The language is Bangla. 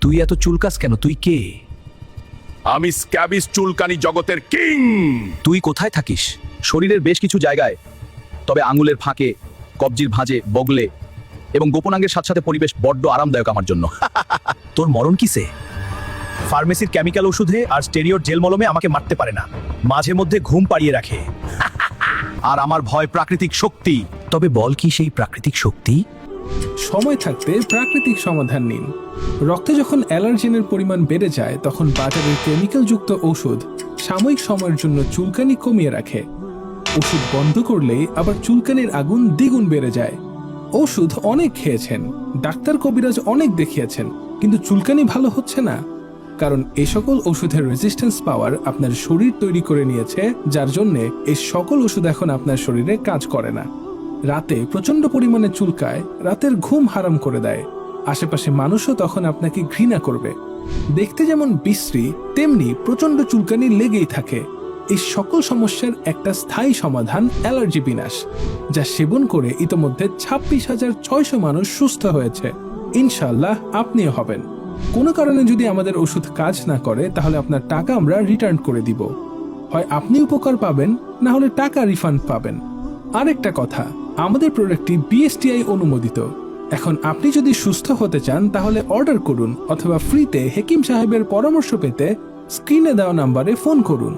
তুই এত চুলকাস কেন? তুই কে? আমি স্ক্যাবিস চুলকানি জগতের কিং। তুই কোথায় থাকিস? শরীরের বেশ কিছু জায়গায়, তবে আঙুলের ফাঁকে, কবজির ভাঁজে, বগলে এবং গোপনাঙ্গের সাথে সাথে পরিবেশ বড্ড আরামদায়ক আমার জন্য। তোর মরণ কিসে? ফার্মেসির কেমিক্যাল ওষুধে আর স্টেরিওর জেল মলমে আমাকে মারতে পারে না, মাঝে মধ্যে ঘুম পাড়িয়ে রাখে। আর আমার ভয় প্রাকৃতিক শক্তি। তবে বল কি সেই প্রাকৃতিক শক্তি? সময় থাকতে প্রাকৃতিক সমাধান নিন। রক্তে যখন অ্যালার্জেনের পরিমাণ বেড়ে যায় তখন বাজারের কেমিক্যালযুক্ত ঔষধ সাময়িক সময়ের জন্য চুলকানি কমিয়ে রাখে। ওষুধ বন্ধ করলেই আবার চুলকানির আগুন দ্বিগুণ বেড়ে যায়। ওষুধ অনেক খেয়েছেন, ডাক্তার কবিরাজ অনেক দেখিয়েছেন, কিন্তু চুলকানি ভালো হচ্ছে না। কারণ এই সকল ওষুধের রেজিস্ট্যান্স পাওয়ার আপনার শরীর তৈরি করে নিয়েছে, যার জন্যে এই সকল ওষুধ এখন আপনার শরীরে কাজ করে না। রাতে প্রচন্ড পরিমাণে চুলকায়, রাতের ঘুম হারাম করে দেয়। আশেপাশে মানুষও তখন আপনাকে ঘৃণা করবে। দেখতে যেমন বিশ্রী, তেমনি প্রচন্ড চুলকানি লেগেই থাকে। এই সকল সমস্যার একটা স্থায়ী সমাধান অ্যালার্জি বিনাশ, যা সেবন করে ইতোমধ্যে 26,600 মানুষ সুস্থ হয়েছে। ইনশাআল্লাহ আপনিও হবেন। কোনো কারণে যদি আমাদের ওষুধ কাজ না করে তাহলে আপনার টাকা আমরা রিটার্ন করে দিব। হয় আপনি উপকার পাবেন, না হলে টাকা রিফান্ড পাবেন। আরেকটা কথা, আমাদের প্রোডাক্টটি বিএসটিআই অনুমোদিত। এখন আপনি যদি সুস্থ হতে চান তাহলে অর্ডার করুন অথবা ফ্রিতে হেকিম সাহেবের পরামর্শ পেতে স্ক্রিনে দেওয়া নাম্বারে ফোন করুন।